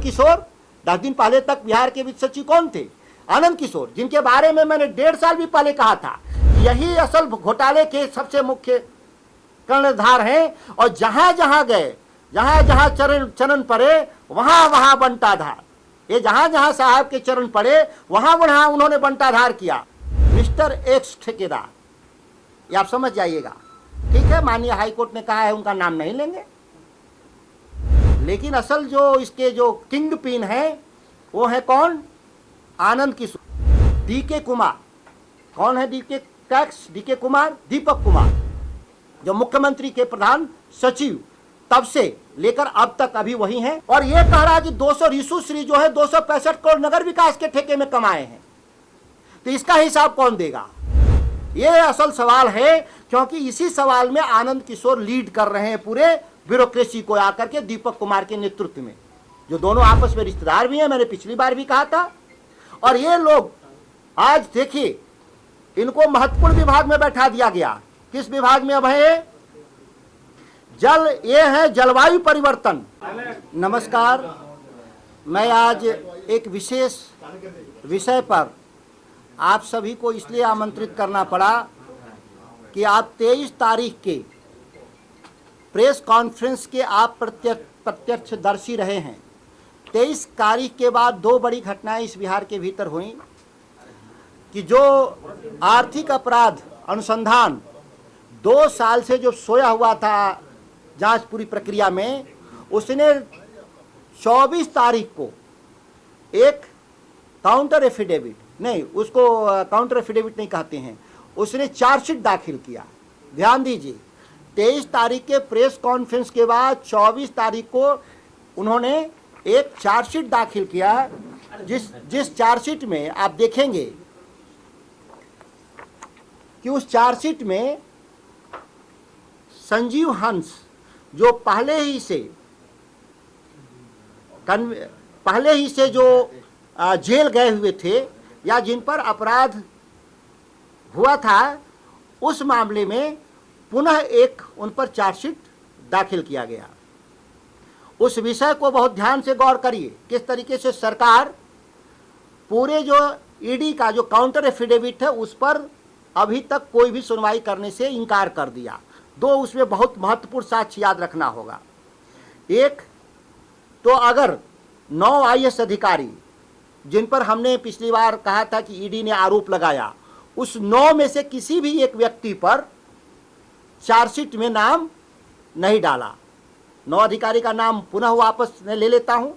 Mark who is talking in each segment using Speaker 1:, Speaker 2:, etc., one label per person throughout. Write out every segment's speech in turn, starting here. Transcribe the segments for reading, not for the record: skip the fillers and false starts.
Speaker 1: आनंद किशोर 10 दिन पहले तक बिहार के वित्त सचिव कौन थे? आनंद किशोर, जिनके बारे में मैंने 1.5 साल भी पहले कहा था यही असल घोटाले के सबसे मुख्य कर्णधार हैं। और जहां जहां गए, जहां जहां चरण पड़े वहां वहां बंटाधार। ये जहां जहां साहब के चरण पड़े वहां वहां उन्होंने बंटाधार किया। मिस्टर एक्स ठेकेदार, ये आप समझ जाइएगा, ठीक है। माननीय हाईकोर्ट ने कहा है उनका नाम नहीं लेंगे, लेकिन असल जो इसके जो किंग पिन है वो है कौन? आनंद किशोर। डीके कुमार, कौन है DK tax? DK Kumar, Deepak Kumar, जो मुख्यमंत्री के प्रधान सचिव तब से लेकर अब तक अभी वही हैं। और ये कह रहा है कि 200 ऋषु श्री जो है 265 करोड़ नगर विकास के ठेके में कमाए हैं, तो इसका हिसाब कौन देगा? ये असल सवाल है, क्योंकि इसी सवाल में आनंद किशोर लीड कर रहे हैं पूरे ब्यूरोक्रेसी को आकर के दीपक कुमार के नेतृत्व में, जो दोनों आपस में रिश्तेदार भी हैं, मैंने पिछली बार भी कहा था। और ये लोग आज देखिए, इनको महत्वपूर्ण विभाग में बैठा दिया गया। किस विभाग में अब है? ये है जलवायु परिवर्तन। नमस्कार, मैं आज एक विशेष विषय पर आप सभी को इसलिए आमंत्रित करना पड़ा कि आप 23 तारीख के प्रेस कॉन्फ्रेंस के आप प्रत्यक्षदर्शी रहे हैं। 23 तारीख के बाद 2 बड़ी घटनाएं इस बिहार के भीतर हुई कि जो आर्थिक अपराध अनुसंधान 2 साल से जो सोया हुआ था जांच पूरी प्रक्रिया में, उसने 24 तारीख को एक काउंटर एफिडेविट, नहीं उसको काउंटर एफिडेविट नहीं कहते हैं, उसने चार्जशीट दाखिल किया। ध्यान दीजिए, 23 तारीख के प्रेस कॉन्फ्रेंस के बाद 24 तारीख को उन्होंने एक चार्जशीट दाखिल किया, जिस चार्जशीट में आप देखेंगे कि उस चार्जशीट में संजीव हंस, जो पहले ही से जो जेल गए हुए थे या जिन पर अपराध हुआ था, उस मामले में पुनः एक उन पर चार्जशीट दाखिल किया गया। उस विषय को बहुत ध्यान से गौर करिए, किस तरीके से सरकार पूरे जो ईडी का जो काउंटर एफिडेविट है उस पर अभी तक कोई भी सुनवाई करने से इनकार कर दिया। 2 उसमें बहुत महत्वपूर्ण साक्ष्य याद रखना होगा। एक तो अगर 9 IAS अधिकारी जिन पर हमने पिछली बार कहा था कि ईडी ने आरोप लगाया, उस 9 में से किसी भी एक व्यक्ति पर चार्जशीट में नाम नहीं डाला। 9 अधिकारी का नाम पुनः वापस ले लेता हूं।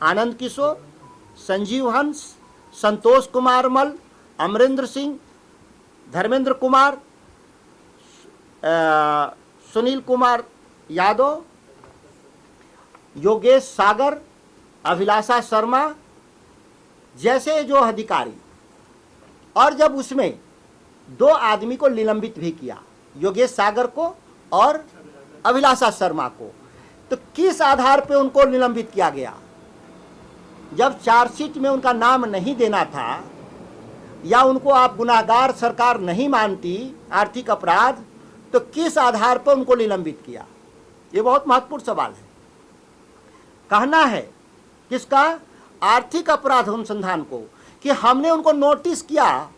Speaker 1: आनंद किशोर, संजीव हंस, संतोष कुमार मल, अमरेंद्र सिंह, धर्मेंद्र कुमार, सुनील कुमार यादव, योगेश सागर, अभिलाषा शर्मा जैसे जो अधिकारी। और जब उसमें 2 आदमी को निलंबित भी किया, योगेश सागर को और अभिलाषा शर्मा को, तो किस आधार पे उनको निलंबित किया गया? जब चार्जशीट में उनका नाम नहीं देना था या उनको आप गुनाहगार सरकार नहीं मानती आर्थिक अपराध, तो किस आधार पर उनको निलंबित किया? ये बहुत महत्वपूर्ण सवाल है। कहना है किसका? आर्थिक अपराध अनुसंधान को, कि हमने उनको नोटिस किया,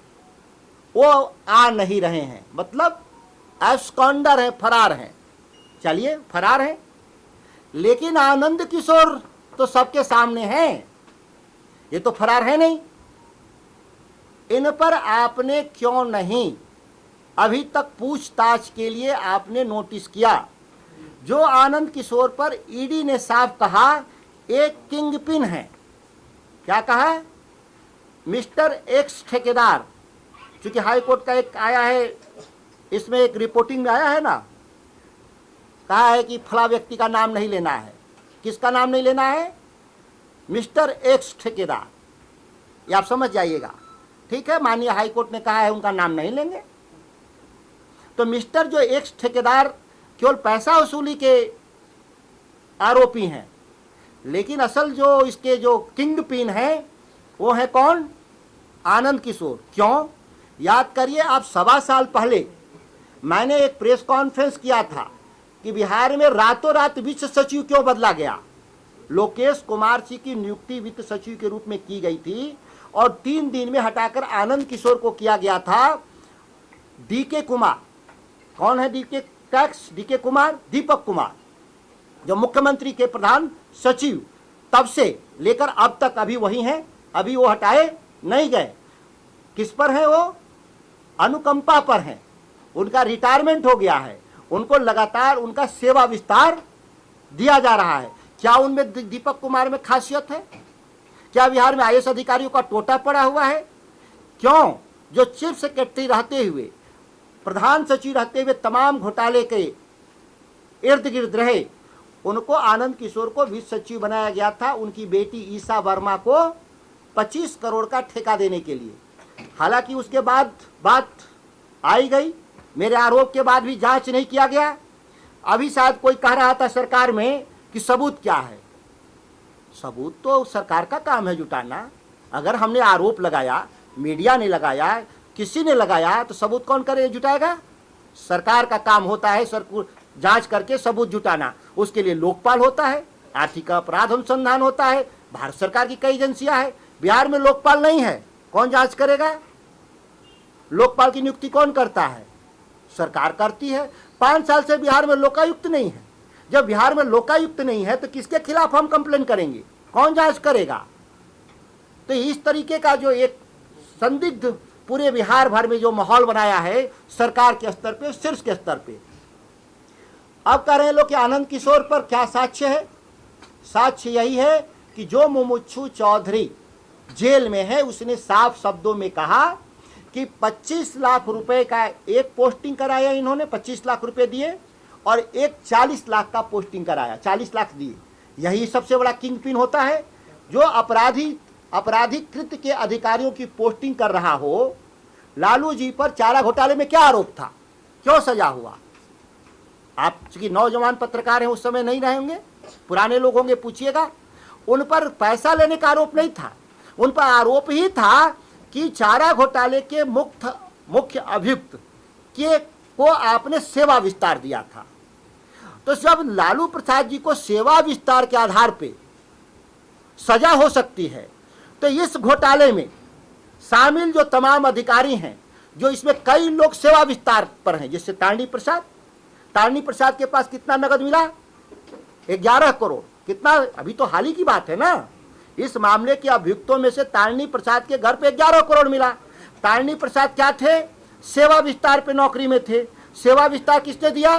Speaker 1: वो आ नहीं रहे हैं, मतलब एब्सकॉन्डर है, फरार हैं। चलिए फरार हैं, लेकिन आनंद किशोर तो सबके सामने हैं, ये तो फरार है नहीं। इन पर आपने क्यों नहीं अभी तक पूछताछ के लिए आपने नोटिस किया? जो आनंद किशोर पर ईडी ने साफ कहा एक किंगपिन है। क्या कहा? मिस्टर एक्स ठेकेदार। चूंकि हाई कोर्ट का एक आया है, इसमें एक रिपोर्टिंग में आया है ना, कहा है कि फला व्यक्ति का नाम नहीं लेना है। किसका नाम नहीं लेना है? मिस्टर एक्स ठेकेदार। ये आप समझ जाइएगा, ठीक है। माननीय हाई कोर्ट ने कहा है उनका नाम नहीं लेंगे। तो मिस्टर जो एक्स ठेकेदार केवल पैसा वसूली के आरोपी हैं, लेकिन असल जो इसके जो किंग पिन है वो है कौन? आनंद किशोर। क्यों? याद करिए, आप 1.25 साल पहले मैंने एक प्रेस कॉन्फ्रेंस किया था कि बिहार में रातों रात वित्त सचिव क्यों बदला गया। लोकेश कुमार जी की नियुक्ति वित्त सचिव के रूप में की गई थी और 3 दिन में हटाकर आनंद किशोर को किया गया था। डीके कुमार, कौन है DK tax? DK Kumar, Deepak Kumar, जो मुख्यमंत्री के प्रधान सचिव तब से लेकर अब तक अभी वही हैं, अभी वो हटाए नहीं गए। किस पर है वो? अनुकंपा पर हैं। उनका रिटायरमेंट हो गया है, उनको लगातार उनका सेवा विस्तार दिया जा रहा है। क्या उनमें दीपक कुमार में खासियत है? क्या बिहार में आईएएस अधिकारियों का टोटा पड़ा हुआ है? क्यों? जो चीफ सेक्रेटरी रहते हुए, प्रधान सचिव रहते हुए तमाम घोटाले के इर्द गिर्द रहे, उनको आनंद किशोर को वित्त सचिव बनाया गया था उनकी बेटी ईसा वर्मा को 25 करोड़ का ठेका देने के लिए। हालांकि उसके बाद बात आई गई, मेरे आरोप के बाद भी जांच नहीं किया गया। अभी शायद कोई कह रहा था सरकार में कि सबूत क्या है। सबूत तो सरकार का काम है जुटाना। अगर हमने आरोप लगाया, मीडिया ने लगाया, किसी ने लगाया, तो सबूत कौन करे जुटाएगा? सरकार का काम होता है जांच करके सबूत जुटाना। उसके लिए लोकपाल होता है, आर्थिक अपराध अनुसंधान होता है, भारत सरकार की कई एजेंसियां हैं। बिहार में लोकपाल नहीं है, कौन जांच करेगा? लोकपाल की नियुक्ति कौन करता है? सरकार करती है। 5 साल से बिहार में लोकायुक्त नहीं है। जब बिहार में लोकायुक्त नहीं है तो किसके खिलाफ हम कंप्लेन करेंगे? कौन जांच करेगा? तो इस तरीके का जो एक संदिग्ध पूरे बिहार भर में जो माहौल बनाया है सरकार के स्तर पे, शीर्ष के स्तर पे। अब कह रहे हैं लोग कि आनंद किशोर पर क्या साक्ष्य है? साक्ष्य यही है कि जो मुमुक्षु चौधरी जेल में है उसने साफ शब्दों में कहा कि 25 लाख रुपए का एक पोस्टिंग कराया इन्होंने, 25 लाख रुपए दिए, और एक 40 लाख का पोस्टिंग कराया, 40 लाख दिए। यही सबसे बड़ा किंग पिन होता है, जो आपराधिक कृत्य के अधिकारियों की पोस्टिंग कर रहा हो। लालू जी पर चारा घोटाले में क्या आरोप था? क्यों सजा हुआ? आप चूंकि नौजवान पत्रकार हैं, उस समय नहीं रहे होंगे, पुराने लोग होंगे, पूछिएगा। उन पर पैसा लेने का आरोप नहीं था, उन पर आरोप ही था कि चारा घोटाले के मुख्य अभियुक्त को आपने सेवा विस्तार दिया था। तो जब लालू प्रसाद जी को सेवा विस्तार के आधार पे सजा हो सकती है, तो इस घोटाले में शामिल जो तमाम अधिकारी हैं, जो इसमें कई लोग सेवा विस्तार पर हैं, जैसे तारणी प्रसाद के पास कितना नगद मिला? 11 करोड़। कितना? अभी तो हाल ही की बात है ना। इस मामले के अभियुक्तों में से तारणी प्रसाद के घर पे 11 करोड़ मिला। तारणी प्रसाद क्या थे? सेवा विस्तार पे नौकरी में थे। सेवा विस्तार किसने दिया?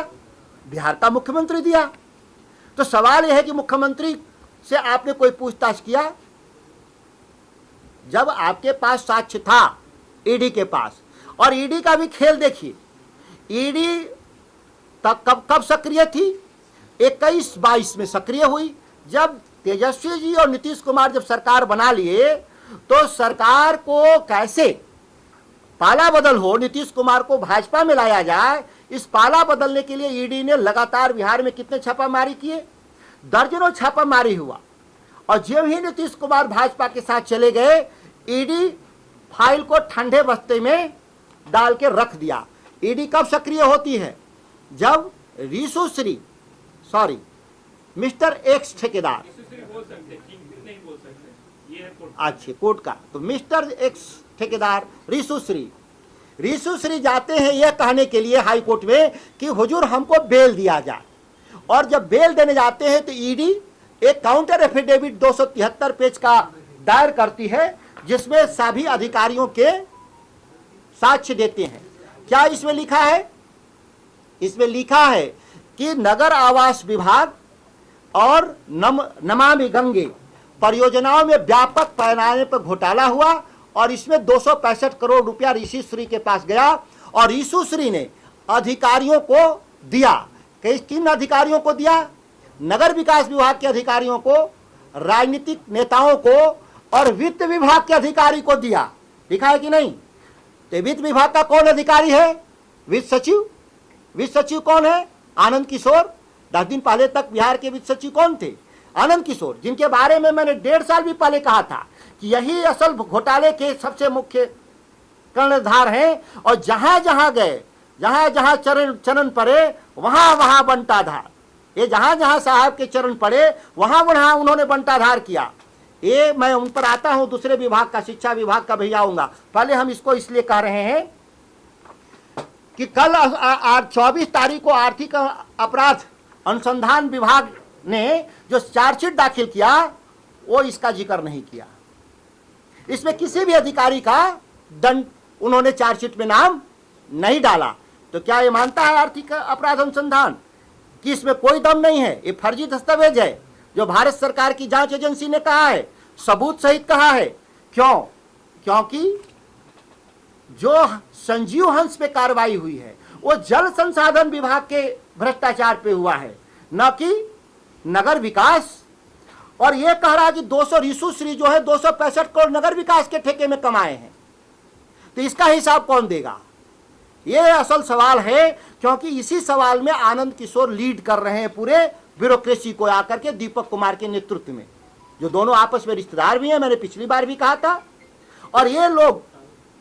Speaker 1: बिहार का मुख्यमंत्री दिया। तो सवाल यह है कि मुख्यमंत्री से आपने कोई पूछताछ किया? जब आपके पास साक्ष्य था ईडी के पास, और ईडी का भी खेल देखिए, ईडी तब कब सक्रिय थी? 21-22 में सक्रिय हुई। जब तेजस्वी जी और नीतीश कुमार जब सरकार बना लिए, तो सरकार को कैसे पाला बदल हो, नीतीश कुमार को भाजपा में लाया जाए, इस पाला बदलने के लिए ईडी ने लगातार बिहार में कितने छापामारी किए? दर्जनों छापामारी हुआ। और जब ही नीतीश कुमार भाजपा के साथ चले गए, ईडी फाइल को ठंडे बस्ते में डाल के रख दिया। ईडी कब सक्रिय होती है? जब मिस्टर एक्स ठेकेदार, अच्छे कोर्ट का, तो मिस्टर एक्स ठेकेदार रीशु श्री जाते हैं यह कहने के लिए हाई कोर्ट में कि हुजूर हमको बेल दिया जाए। और जब बेल देने जाते हैं तो ईडी एक काउंटर एफिडेविट 273 पेज का दायर करती है, जिसमें सभी अधिकारियों के साक्ष्य देते हैं। क्या इसमें लिखा है? इसमें लिखा है कि नगर आवास विभाग और नमामि गंगे परियोजनाओं में व्यापक पैमाने पर घोटाला हुआ, और इसमें 265 करोड़ रुपया ऋषि श्री के पास गया, और ऋषि श्री ने अधिकारियों को दिया। किन अधिकारियों को दिया? नगर विकास विभाग के अधिकारियों को, राजनीतिक नेताओं को, और वित्त विभाग के अधिकारी को दिया। लिखा है कि नहीं? तो वित्त विभाग का कौन अधिकारी है? वित्त सचिव। वित्त सचिव कौन है? आनंद किशोर। 10 दिन पहले तक बिहार के वित्त सचिव कौन थे? आनंद किशोर, जिनके बारे में मैंने 1.5 साल भी पहले कहा था कि यही असल घोटाले के सबसे मुख्य कर्णधार हैं। और जहां जहां गए, जहां जहां चरण पड़े, वहां वहां बंटा धार। ये जहां जहां साहब के चरण पड़े वहां वहां उन्होंने बंटाधार किया। ये मैं उन पर आता हूं, दूसरे विभाग का, शिक्षा विभाग का भैया आऊंगा। पहले हम इसको इसलिए कह रहे हैं कि कल 24 तारीख को आर्थिक अपराध अनुसंधान विभाग ने जो चार्जशीट दाखिल किया वो इसका जिक्र नहीं किया। इसमें किसी भी अधिकारी का दंड उन्होंने चार्जशीट में नाम नहीं डाला। तो क्या ये मानता है आर्थिक अपराध अनुसंधान कि इसमें कोई दम नहीं है? ये फर्जी दस्तावेज है जो भारत सरकार की जांच एजेंसी ने कहा है, सबूत सहित कहा है। क्यों? क्योंकि जो संजीव हंस पे कार्रवाई हुई है वो जल संसाधन विभाग के भ्रष्टाचार पे हुआ है, न कि नगर विकास। और ये कह रहा है कि 200 ऋषु श्री जो है 265 करोड़ नगर विकास के ठेके में कमाए हैं, तो इसका हिसाब कौन देगा? ये असल सवाल है, क्योंकि इसी सवाल में आनंद किशोर लीड कर रहे हैं पूरे ब्यूरोक्रेसी को आकर के दीपक कुमार के नेतृत्व में, जो दोनों आपस में रिश्तेदार भी हैं, मैंने पिछली बार भी कहा था। और ये लोग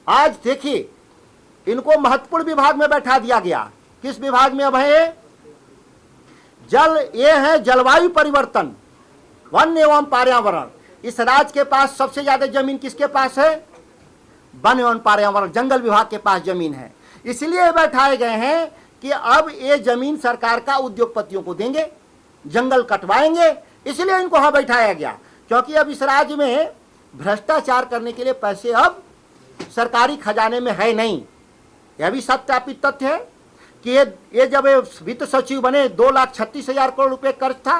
Speaker 1: आज देखिए, इनको महत्वपूर्ण विभाग में बैठा दिया गया। किस विभाग में अब है? ये है जलवायु परिवर्तन, वन एवं पर्यावरण। इस राज्य के पास सबसे ज्यादा जमीन किसके पास है? वन एवं पर्यावरण, जंगल विभाग के पास जमीन है। इसलिए बैठाए गए हैं कि अब ये जमीन सरकार का उद्योगपतियों को देंगे, जंगल कटवाएंगे, इसलिए इनको वहां बैठाया गया। क्योंकि अब इस राज्य में भ्रष्टाचार करने के लिए पैसे अब सरकारी खजाने में है नहीं। यह भी सत्यापित तथ्य है कि ये जब वित्त सचिव बने 2,36,000 करोड़ रुपए कर्ज था,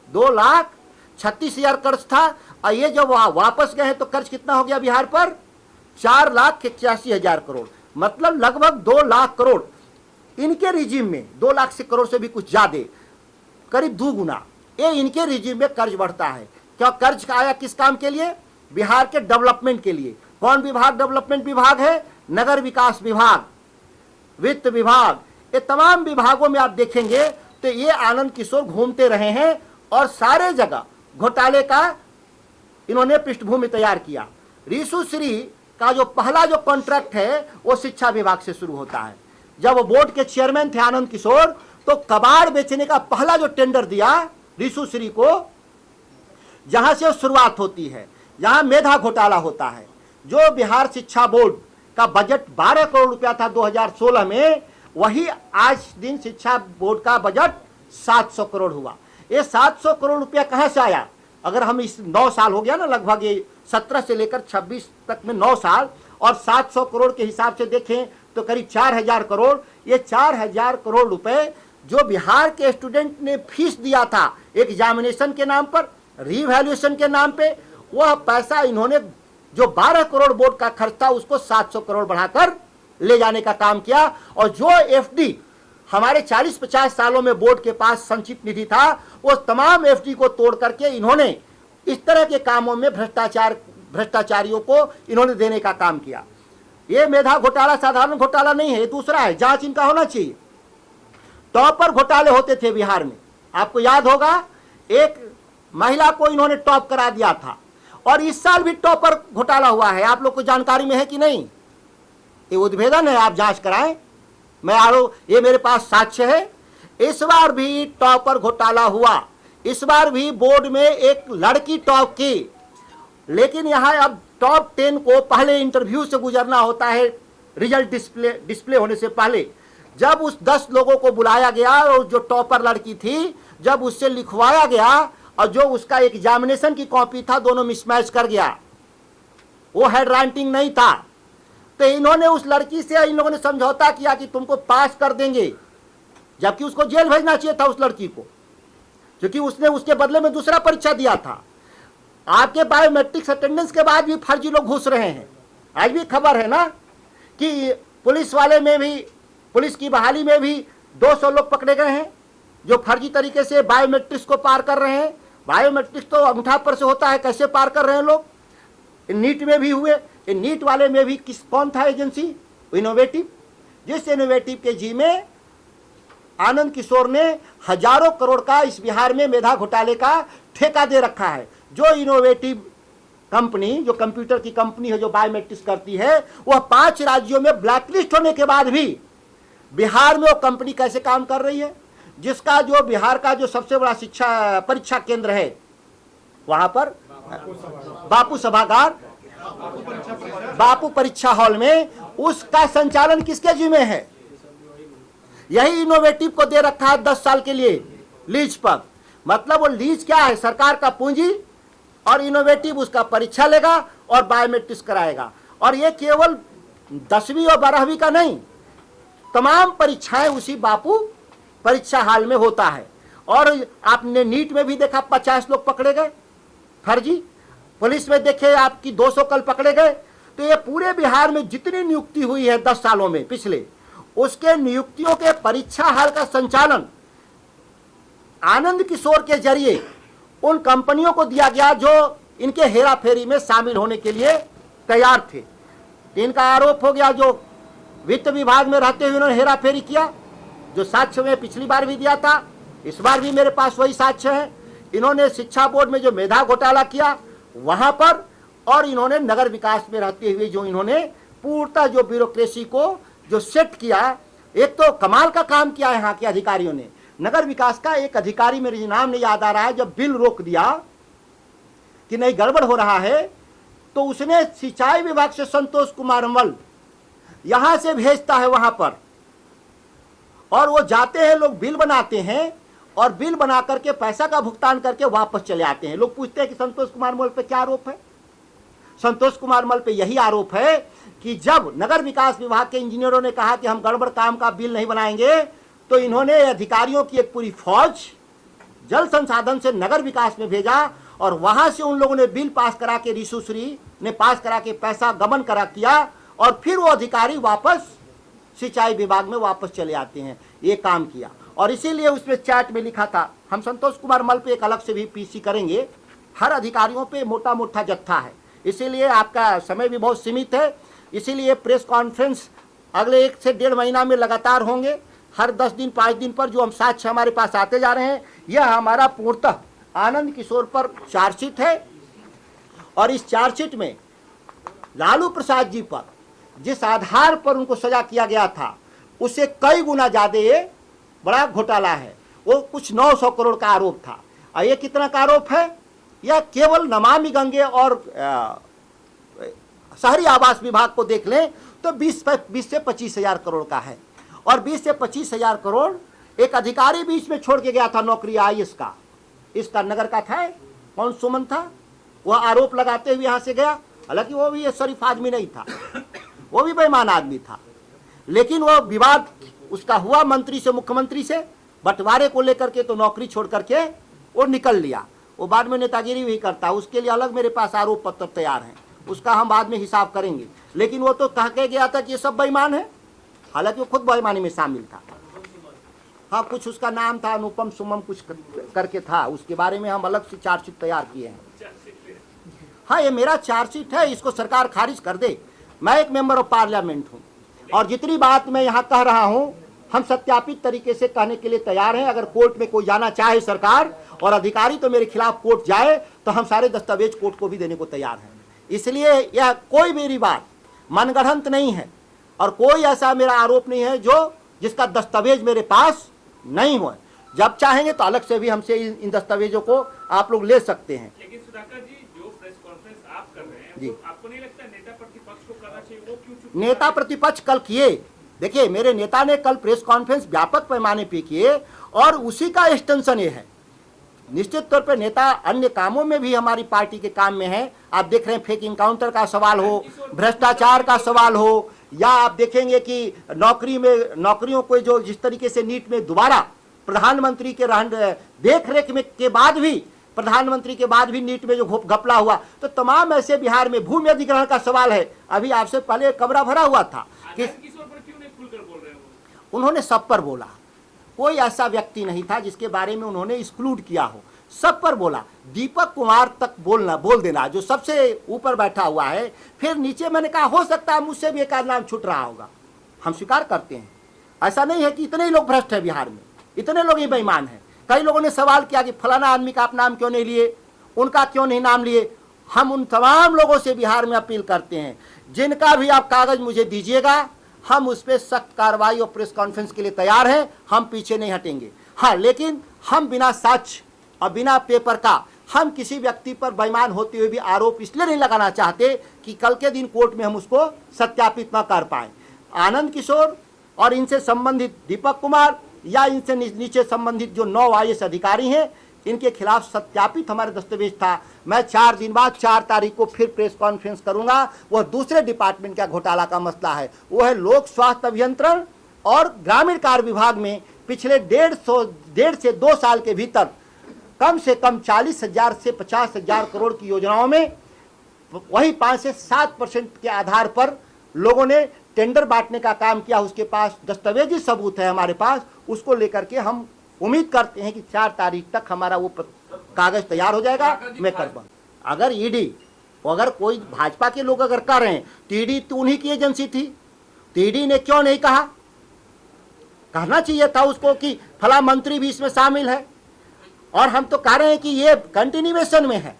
Speaker 1: 2,36,000 कर्ज था। और ये जब वापस गए तो कर्ज कितना हो गया बिहार पर? 4,81,000 करोड़, मतलब लगभग 2 लाख करोड़। इनके रिजीम में 2 लाख से करोड़ से भी कुछ ज्यादा, करीब 2 गुना ये इनके रिजीम में कर्ज बढ़ता है। क्या कर्ज आया किस काम के लिए? बिहार के डेवलपमेंट के लिए। कौन विभाग डेवलपमेंट विभाग है? नगर विकास विभाग, वित्त विभाग, ये तमाम विभागों में आप देखेंगे तो ये आनंद किशोर घूमते रहे हैं और सारे जगह घोटाले का इन्होंने पृष्ठभूमि तैयार किया। ऋषु श्री का जो पहला जो कॉन्ट्रैक्ट है वो शिक्षा विभाग से शुरू होता है। जब वो बोर्ड के चेयरमैन थे आनंद किशोर, तो कबाड़ बेचने का पहला जो टेंडर दिया ऋषु श्री को, जहां से शुरुआत होती है, जहां मेधा घोटाला होता है। जो बिहार शिक्षा बोर्ड का बजट 12 करोड़ रुपया था 2016 में, वही आज दिन शिक्षा बोर्ड का बजट 700 करोड़ हुआ। ये 700 करोड़ रुपया कहां से आया? अगर हम इस 9 साल हो गया ना, लगभग ये 17 से लेकर 26 तक में 9 साल, और 700 करोड़ के हिसाब से देखें तो करीब 4,000 करोड़। ये 4,000 करोड़ रुपए जो बिहार के स्टूडेंट ने फीस दिया था एग्जामिनेशन के नाम पर, रीवैल्यूएशन के नाम पे, वह पैसा इन्होंने जो 12 करोड़ बोर्ड का खर्च था उसको 700 करोड़ बढ़ाकर ले जाने का काम किया। और जो एफडी हमारे 40-50 सालों में बोर्ड के पास संचित निधि था, वो तमाम एफडी को तोड़ करके इन्होंने इस तरह के कामों में भ्रष्टाचारियों को इन्होंने देने का काम किया। ये मेधा घोटाला साधारण घोटाला नहीं है, दूसरा है, जांच इनका होना चाहिए। टॉपर घोटाले होते थे बिहार में, आपको याद होगा, एक महिला को इन्होंने टॉप करा दिया था, और इस साल भी टॉपर घोटाला हुआ है। आप लोग को जानकारी में है कि नहीं? ये उद्भेदन है, आप जांच कराएं। ये मेरे पास साक्ष्य है। इस बार भी टॉपर घोटाला हुआ। इस बार भी बोर्ड में एक लड़की टॉप की, लेकिन यहां अब टॉप 10 को पहले इंटरव्यू से गुजरना होता है, रिजल्ट डिस्प्ले होने से पहले। जब उस 10 लोगों को बुलाया गया और जो टॉपर लड़की थी, जब उससे लिखवाया गया और जो उसका एग्जामिनेशन की कॉपी था, दोनों मिसमैच कर गया, वो हैंड राइटिंग नहीं था। तो इन्होंने उस लड़की से इन लोगों ने समझौता किया कि तुमको पास कर देंगे, जबकि उसको जेल भेजना चाहिए था उस लड़की को, क्योंकि उसने उसके बदले में दूसरा परीक्षा दिया था। आपके बायोमेट्रिक्स अटेंडेंस के बाद भी फर्जी लोग घुस रहे हैं। आज भी खबर है ना कि पुलिस वाले में भी, पुलिस की बहाली में भी 200 लोग पकड़े गए हैं जो फर्जी तरीके से बायोमेट्रिक्स को पार कर रहे हैं। बायोमेट्रिक्स तो अंगूठा पर से होता है, कैसे पार कर रहे हैं लोग। नीट में भी हुए। नीट वाले में भी कौन था एजेंसी? इनोवेटिव। जिस इनोवेटिव के जी में आनंद किशोर ने हजारों करोड़ का इस बिहार में मेधा घोटाले का ठेका दे रखा है। जो इनोवेटिव कंपनी, जो कंप्यूटर की कंपनी है जो बायोमेट्रिक्स करती है, वह 5 राज्यों में ब्लैकलिस्ट होने के बाद भी बिहार में वो कंपनी कैसे काम कर रही है? जिसका जो बिहार का जो सबसे बड़ा शिक्षा परीक्षा केंद्र है, वहां पर बापू सभागार, बापू परीक्षा हॉल में, उसका संचालन किसके जिम्मे है? यही इनोवेटिव को दे रखा है 10 साल के लिए लीज पर। मतलब वो लीज क्या है? सरकार का पूंजी, और इनोवेटिव उसका परीक्षा लेगा और बायोमेट्रिक्स कराएगा। और ये केवल 10वीं और 12वीं का नहीं, तमाम परीक्षाएं उसी बापू परीक्षा हॉल में होता है। और आपने नीट में भी देखा 50 लोग पकड़े गए फर्जी, पुलिस में देखे आपकी 200 कल पकड़े गए। तो ये पूरे बिहार में जितनी नियुक्ति हुई है 10 सालों में पिछले, उसके नियुक्तियों के परीक्षा हॉल का संचालन आनंद किशोर के जरिए उन कंपनियों को दिया गया जो इनके हेरा फेरी में शामिल होने के लिए तैयार थे। इनका आरोप हो गया जो वित्त विभाग में रहते हुए उन्होंने हेरा फेरी किया, जो साक्ष्य में पिछली बार भी दिया था, इस बार भी मेरे पास वही साक्ष्य है। इन्होंने शिक्षा बोर्ड में जो मेधा घोटाला किया वहां पर, और इन्होंने नगर विकास में रहते हुए जो इन्होंने पूर्णतः जो ब्यूरोक्रेसी को जो सेट किया, एक तो कमाल का काम किया यहाँ के अधिकारियों ने। नगर विकास का एक अधिकारी, मेरे नाम नहीं याद आ रहा है, जब बिल रोक दिया कि नहीं गड़बड़ हो रहा है, तो उसने सिंचाई विभाग से संतोष कुमार अमल यहां से भेजता है वहां पर, और वो जाते हैं, लोग बिल बनाते हैं और बिल बना करके पैसा का भुगतान करके वापस चले आते हैं। लोग पूछते हैं कि संतोष कुमार मल पे क्या आरोप है? संतोष कुमार मल पे यही आरोप है कि जब नगर विकास विभाग के इंजीनियरों ने कहा कि हम गड़बड़ काम का बिल नहीं बनाएंगे, तो इन्होंने अधिकारियों की एक पूरी फौज जल संसाधन से नगर विकास में भेजा, और वहां से उन लोगों ने बिल पास करा के, रिशुश्री ने पास करा के पैसा गबन करा किया, और फिर वो अधिकारी वापस सिंचाई विभाग में वापस चले आते हैं। ये काम किया, और इसीलिए उसमें चैट में लिखा था, हम संतोष कुमार मल पे एक अलग से भी पीसी करेंगे। हर अधिकारियों पे मोटा मोटा जत्था है, इसीलिए आपका समय भी बहुत सीमित है। इसीलिए प्रेस कॉन्फ्रेंस अगले 1 से 1.5 महीना में लगातार होंगे, हर 10 दिन 5 दिन पर जो हम साक्ष्य हमारे पास आते जा रहे हैं। यह हमारा पूर्णतः आनंद किशोर पर चार्जशीट है, और इस चार्जशीट में लालू प्रसाद जी पर जिस आधार पर उनको सजा किया गया था, उससे कई गुना ज्यादा ये बड़ा घोटाला है। वो कुछ 900 करोड़ का आरोप था, और ये कितना का आरोप है? यह केवल नमामि गंगे और शहरी आवास विभाग को देख लें तो 20 से 25 हजार करोड़ का है। और 20 से 25 हजार करोड़ एक अधिकारी बीच में छोड़ के गया था नौकरी आईएएस का, इसका नगर का था, कौन सुमन था, वह आरोप लगाते हुए यहां से गया। हालांकि वो भी शरीफ आदमी नहीं था, वो भी बेईमान आदमी था, लेकिन वो विवाद उसका हुआ मंत्री से, मुख्यमंत्री से बंटवारे को लेकर के, तो नौकरी छोड़ करके वो निकल लिया। वो बाद में नेतागिरी भी करता, उसके लिए अलग मेरे पास आरोप पत्र तैयार हैं, उसका हम बाद में हिसाब करेंगे। लेकिन वो तो कह के गया था कि ये सब बेईमान है, हालांकि वो खुद बेईमानी में शामिल था। हाँ, कुछ उसका नाम था अनुपम सुमम कुछ करके था, उसके बारे में हम अलग से चार्जशीट तैयार किए हैं। हाँ, ये मेरा चार्जशीट है, इसको सरकार खारिज कर दे। मैं एक मेंबर ऑफ पार्लियामेंट हूँ, और जितनी बात मैं यहाँ कह रहा हूँ हम सत्यापित तरीके से कहने के लिए तैयार हैं। अगर कोर्ट में कोई जाना चाहे सरकार और अधिकारी तो मेरे खिलाफ कोर्ट जाए, तो हम सारे दस्तावेज कोर्ट को भी देने को तैयार हैं। इसलिए यह कोई मेरी बात मनगढ़ंत नहीं है, और कोई ऐसा मेरा आरोप नहीं है जो जिसका दस्तावेज मेरे पास नहीं हो। जब चाहेंगे तो अलग से भी हमसे इन दस्तावेजों को आप लोग ले सकते हैं।
Speaker 2: लेकिन सुधाकर जी, जो प्रेस कॉन्फ्रेंस आप कर रहे हैं,
Speaker 1: जी,
Speaker 2: तो आपको नहीं लगता नेता प्रतिपक्ष को करना चाहिए? वो क्यों चुप?
Speaker 1: नेता प्रतिपक्ष कल किए, देखिए मेरे नेता ने कल प्रेस कॉन्फ्रेंस व्यापक पैमाने पे किए, और उसी का एक्सटेंशन ये है। निश्चित तौर पे नेता अन्य कामों में भी हमारी पार्टी के काम में है। आप देख रहे हैं फेक इनकाउंटर का सवाल हो, भ्रष्टाचार का सवाल हो, या आप देखेंगे कि नौकरियों को जो जिस तरीके से नीट में दोबारा प्रधानमंत्री के देख रेख में के बाद भी, प्रधानमंत्री के बाद भी नीट में जो घपला हुआ, तो तमाम ऐसे बिहार में भूमि अधिग्रहण का सवाल है। अभी आपसे पहले कमरा भरा हुआ था कि
Speaker 2: किशोर पर क्यों नहीं खुलकर बोल रहे हैं?
Speaker 1: उन्होंने सब पर बोला, कोई ऐसा व्यक्ति नहीं था जिसके बारे में उन्होंने एक्सक्लूड किया हो, सब पर बोला। दीपक कुमार तक बोल देना, जो सबसे ऊपर बैठा हुआ है। फिर नीचे मैंने कहा हो सकता है मुझसे भी एक आध नाम छूट रहा होगा, हम स्वीकार करते हैं। ऐसा नहीं है कि इतने ही लोग भ्रष्ट है बिहार में, इतने लोग ही बेईमान हैं। कई लोगों ने सवाल किया कि फलाना आदमी का आप नाम क्यों नहीं लिए, उनका क्यों नहीं नाम लिए। हम उन तमाम लोगों से बिहार में अपील करते हैं, जिनका भी आप कागज मुझे दीजिएगा, हम उस पर सख्त कार्रवाई और प्रेस कॉन्फ्रेंस के लिए तैयार हैं। हम पीछे नहीं हटेंगे। हाँ, लेकिन हम बिना सच और बिना पेपर का हम किसी व्यक्ति पर बेईमान होते हुए भी आरोप इसलिए नहीं लगाना चाहते कि कल के दिन कोर्ट में हम उसको सत्यापित न कर पाए। आनंद किशोर और इनसे संबंधित दीपक कुमार या इनसे नीचे संबंधित जो 9 IAS अधिकारी हैं, इनके खिलाफ सत्यापित हमारे दस्तावेज था। मैं 4 दिन बाद 4 तारीख को फिर प्रेस कॉन्फ्रेंस करूंगा। वह दूसरे डिपार्टमेंट का घोटाला का मसला है, वो है लोक स्वास्थ्य अभियंत्रण और ग्रामीण कार्य विभाग में पिछले 1.5 से 2 साल के भीतर कम से कम 40,000 से 50,000 करोड़ की योजनाओं में वही 5 से 7% के आधार पर लोगों ने टेंडर बांटने का काम किया। उसके पास दस्तावेजी सबूत है हमारे पास, उसको लेकर के हम उम्मीद करते हैं कि 4 तारीख तक हमारा वो कागज तैयार हो जाएगा। मैं कर पाऊँ अगर ईडी, अगर कोई भाजपा के लोग अगर कर रहे हैं तो ईडी तो उन्हीं की एजेंसी थी, तो ईडी ने क्यों नहीं कहा? कहना चाहिए था उसको कि फला मंत्री भी इसमें शामिल है। और हम तो कह रहे हैं कि ये कंटिन्यूएशन में है,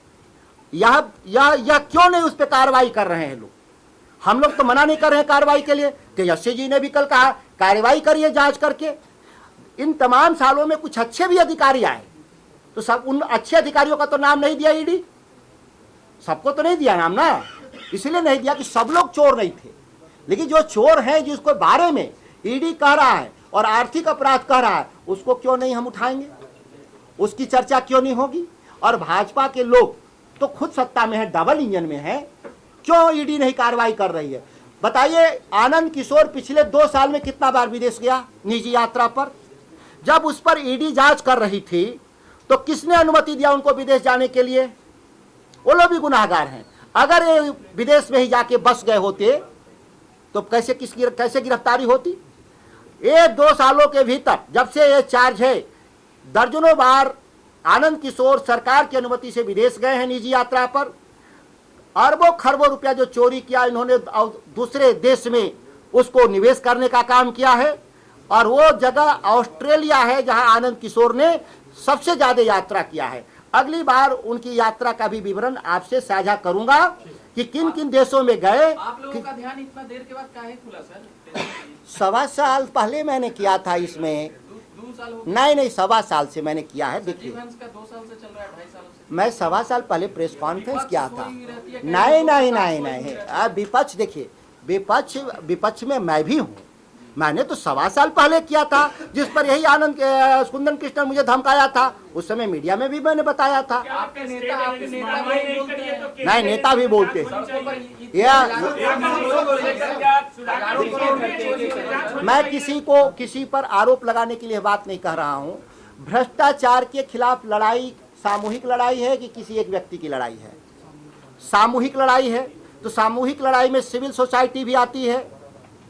Speaker 1: यह क्यों नहीं उस पर कार्रवाई कर रहे हैं लोग? हम लोग तो मना नहीं कर रहे हैं कार्रवाई के लिए। तेजस्वी जी ने भी कल कहा कार्रवाई करिए जांच करके। इन तमाम सालों में कुछ अच्छे भी अधिकारी आए, तो सब उन अच्छे अधिकारियों का तो नाम नहीं दिया ईडी, सबको तो नहीं दिया नाम ना, इसलिए नहीं दिया कि सब लोग चोर नहीं थे। लेकिन जो चोर हैं, जिसको बारे में ईडी कह रहा है और आर्थिक अपराध कह रहा है, उसको क्यों नहीं हम उठाएंगे? उसकी चर्चा क्यों नहीं होगी? और भाजपा के लोग तो खुद सत्ता में है, डबल इंजन में है, क्यों ईडी नहीं कार्रवाई कर रही है? बताइए, आनंद किशोर पिछले 2 साल में कितना बार विदेश गया निजी यात्रा पर? जब उस पर ईडी जांच कर रही थी तो किसने अनुमति दिया उनको विदेश जाने के लिए? वो लोग भी गुनाहगार हैं। अगर ये विदेश में ही जाके बस गए होते तो कैसे गिरफ्तारी होती? ये 2 सालों के भीतर जब से ये चार्ज है, दर्जनों बार आनंद किशोर सरकार की अनुमति से विदेश गए हैं निजी यात्रा पर। अरबों खरबों रुपया जो चोरी किया इन्होंने दूसरे देश में उसको निवेश करने का काम किया है। और वो जगह ऑस्ट्रेलिया है जहां आनंद किशोर ने सबसे ज्यादा यात्रा किया है। अगली बार उनकी यात्रा का भी विवरण आपसे साझा करूंगा कि किन किन देशों में गए।
Speaker 3: आप लोगों का ध्यान इतना देर के बाद काहे खुला सर?
Speaker 1: 1.25 साल पहले मैंने किया था इसमें।
Speaker 3: 2 साल हो
Speaker 1: नहीं 1.25 साल से मैंने किया है। देखिए,
Speaker 3: का 2 साल से चल रहा है, 2.5 सालों से।
Speaker 1: मैं 1.25 साल पहले प्रेस कॉन्फ्रेंस किया था। नहीं। अब विपक्ष देखिए, विपक्ष में मैं भी हूँ। मैंने तो 1.25 साल पहले किया था, जिस पर यही आनंद कुंदन कृष्णन मुझे धमकाया था। उस समय मीडिया में भी मैंने बताया था।
Speaker 3: आपके नेता
Speaker 1: नहीं, नेता भी बोलते हैं। मैं किसी पर आरोप लगाने के लिए बात नहीं कह रहा हूँ। भ्रष्टाचार के खिलाफ लड़ाई सामूहिक लड़ाई है कि किसी एक व्यक्ति की लड़ाई है? सामूहिक लड़ाई है। तो सामूहिक लड़ाई में सिविल सोसाइटी भी आती है,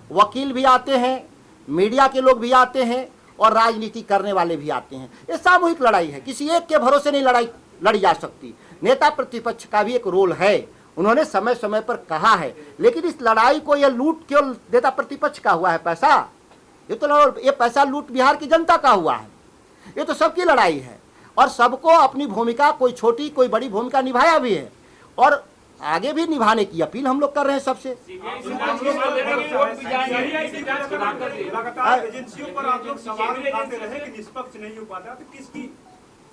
Speaker 1: वकील भी आते हैं, मीडिया के लोग भी आते हैं और राजनीति करने वाले भी आते हैं। ये सामूहिक लड़ाई है, किसी एक के भरोसे नहीं लड़ी जा सकती। नेता प्रतिपक्ष का भी एक रोल है, उन्होंने समय समय पर कहा है। लेकिन इस लड़ाई को ये लूट क्यों नेता प्रतिपक्ष का हुआ है पैसा? ये पैसा लूट बिहार की जनता का हुआ है। ये तो सबकी लड़ाई है और सबको अपनी भूमिका, कोई छोटी कोई बड़ी भूमिका निभाया भी है और आगे भी निभाने की अपील हम लोग कर रहे हैं सबसे।
Speaker 4: लगातार एजेंसियों पर आप लोग सवाल उठाते रहे कि निष्पक्ष नहीं हो पाता, तो किसकी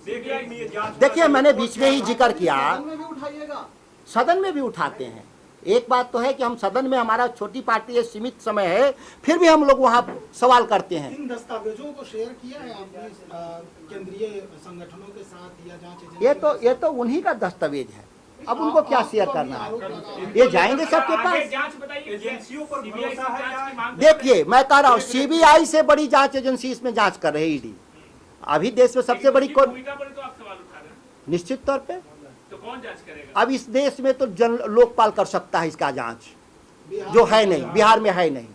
Speaker 4: देखरेख में ये जांच?
Speaker 1: देखिए, मैंने बीच में ही जिक्र किया, सदन में भी उठाते हैं। एक बात तो है कि हम सदन में, हमारा छोटी पार्टी है, सीमित समय है, फिर भी हम लोग वहाँ सवाल करते हैं।
Speaker 5: इन दस्तावेजों को शेयर किया है आपने केंद्रीय संगठनों के साथ या जांच एजेंसी?
Speaker 1: ये तो उन्हीं का दस्तावेज है, अब उनको क्या शेयर करना है? ये जाएंगे सबके पास।
Speaker 4: एजेंसियों पर भरोसा है या?
Speaker 1: देखिए, मैं कह रहा हूँ सीबीआई से बड़ी जांच एजेंसी इसमें जांच कर रही है ईडी। अभी देश में सबसे बड़ी कौन?
Speaker 2: भूमिका पर तो आप सवाल उठा रहे हैं,
Speaker 1: निश्चित तौर पे।
Speaker 2: तो कौन जांच करेगा?
Speaker 1: अब इस देश में तो लोकपाल कर सकता है इसका जांच, जो है नहीं, बिहार में है नहीं।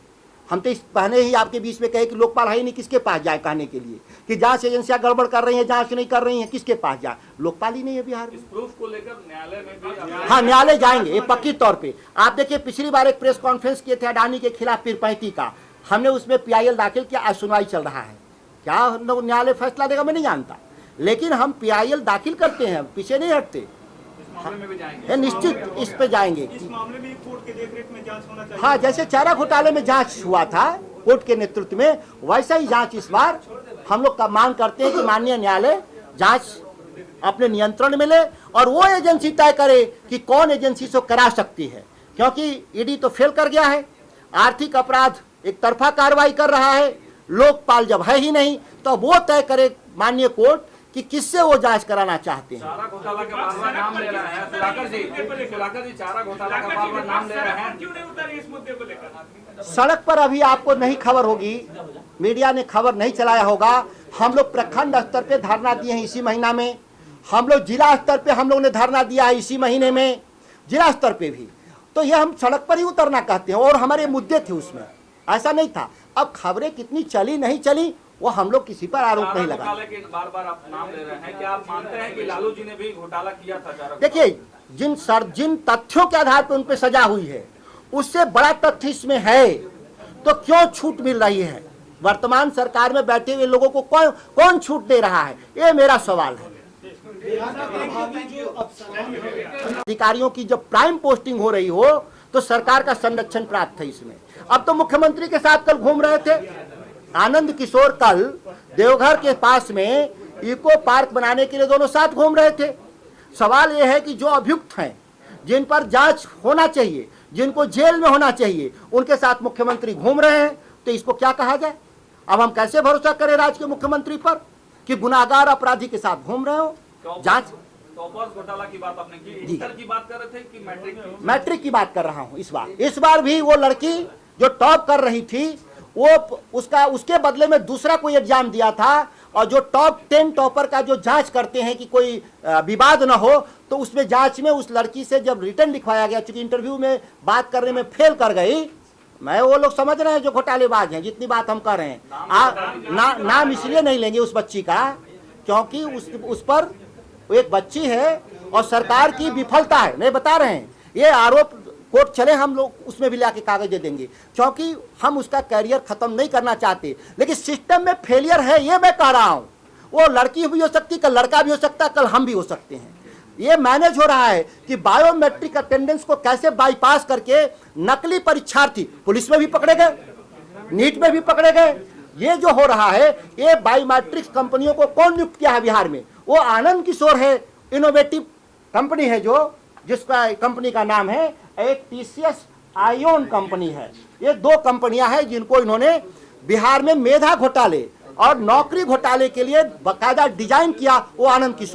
Speaker 1: हम तो इस पहले ही आपके बीच में कहे कि लोकपाल है ही नहीं, किसके पास जाए कहने के लिए कि जांच एजेंसियां गड़बड़ कर रही हैं, जांच नहीं कर रही हैं, किसके पास जाए? लोकपाल ही नहीं है बिहार में।
Speaker 2: इस प्रूफ को लेकर न्यायालय में भी
Speaker 1: हाँ, न्यायालय जाएंगे, ये पक्की तौर पे। आप देखिए, पिछली बार एक प्रेस कॉन्फ्रेंस किए थे अडानी के खिलाफ पीरपैंती का, हमने उसमें PIL दाखिल किया, आज सुनवाई चल रहा है। क्या न्यायालय फैसला देगा मैं नहीं जानता, लेकिन हम PIL दाखिल करते हैं, पीछे नहीं हटते। निश्चित इस पे जाएंगे।
Speaker 4: इस मामले में कोर्ट के देखरेख में जांच होना चाहिए।
Speaker 1: हाँ, जैसे चारा घोटाले में जांच हुआ था कोर्ट के नेतृत्व में, वैसा ही जांच इस बार हम लोग का मांग करते हैं कि माननीय न्यायालय जांच अपने नियंत्रण में ले और वो एजेंसी तय करे कि कौन एजेंसी से करा सकती है, क्योंकि ईडी तो फेल कर गया है। आर्थिक अपराध एक तरफा कार्रवाई कर रहा है, लोकपाल जब है ही नहीं तो वो तय करे माननीय कोर्ट कि किससे वो जांच कराना चाहते हैं।
Speaker 6: चारा घोटाला का बार-बार नाम ले रहे हैं सुधाकर जी चारा घोटाला का बार-बार नाम ले रहे हैं।
Speaker 2: क्यों नहीं उतारे इस मुद्दे को लेकर?
Speaker 1: सड़क पर अभी आपको नहीं खबर होगी, मीडिया ने खबर नहीं चलाया होगा, हम लोग प्रखंड स्तर पे धरना दिए हैं इसी महीना में, हम लोग जिला स्तर पे हम लोग ने धरना दिया है इसी महीने में, जिला स्तर पे भी। तो ये हम सड़क पर ही उतरना कहते हैं और हमारे मुद्दे थे उसमें, ऐसा नहीं था। अब खबरें कितनी चली नहीं चली वो हम लोग किसी पर आरोप नहीं लगा।
Speaker 6: बार-बार आप नाम ले रहे हैं, क्या आप मानते हैं कि लालू जी ने भी घोटाला किया था चारा?
Speaker 1: देखिए, जिन तथ्यों के आधार पर उन पर सजा हुई है उससे बड़ा तथ्य इसमें है, तो क्यों छूट मिल रही है? वर्तमान सरकार में बैठे हुए लोगों को कौन छूट दे रहा है, ये मेरा सवाल है। अधिकारियों की जब प्राइम पोस्टिंग हो रही हो तो सरकार का संरक्षण प्राप्त है इसमें। अब तो मुख्यमंत्री के साथ कल घूम रहे थे आनंद किशोर, कल देवघर के पास में इको पार्क बनाने के लिए दोनों साथ घूम रहे थे। सवाल यह है कि जो अभियुक्त हैं, जिन पर जांच होना चाहिए, जिनको जेल में होना चाहिए, उनके साथ मुख्यमंत्री घूम रहे हैं, तो इसको क्या कहा जाए? अब हम कैसे भरोसा करें राज्य के मुख्यमंत्री पर कि गुनाहगार अपराधी के साथ घूम रहे हो? जांच
Speaker 6: टॉपर्स घोटाला की बात आपने की, इंटर की बात कर रहे थे कि मैट्रिक की?
Speaker 1: मैट्रिक की बात कर रहा हूं। इस बार भी वो लड़की जो टॉप कर रही थी वो उसके बदले में दूसरा कोई एग्जाम दिया था, और जो टॉप 10 टॉपर का जो जांच करते हैं कि कोई विवाद ना हो, तो उसमें जांच में उस लड़की से जब रिटर्न लिखवाया गया, चूंकि इंटरव्यू में बात करने में फेल कर गई, मैं वो लोग समझ रहे हैं जो घोटालेबाज हैं, जितनी बात हम कर रहे हैं। नाम इसलिए नहीं लेंगे उस बच्ची का क्योंकि उस पर एक बच्ची है और सरकार की विफलता है, नहीं बता रहे हैं, ये आरोप कोर्ट चले हम लोग उसमें भी लाके कागज दे देंगे, क्योंकि हम उसका कैरियर खत्म नहीं करना चाहते, लेकिन सिस्टम में फेलियर है, ये मैं कह रहा हूं। वो लड़की भी हो सकती, कल लड़का भी हो सकता है, कल हम भी हो सकते हैं। ये मैनेज हो रहा है कि बायोमेट्रिक अटेंडेंस को कैसे बाईपास करके नकली परीक्षार्थी पुलिस में भी पकड़े गए, नीट में भी पकड़े गए। ये जो हो रहा है, ये बायोमेट्रिक्स कंपनियों को कौन नियुक्त किया है बिहार में? वो आनंद किशोर है, इनोवेटिव कंपनी है जिसका कंपनी का नाम है एक TCS आयोन कंपनी है। ये 2 कंपनियां हैं जिनको इन्होंने बिहार में मेधा घोटाले और नौकरी घोटाले के लिए बाकायदा डिजाइन किया, वो आनंद किशोर।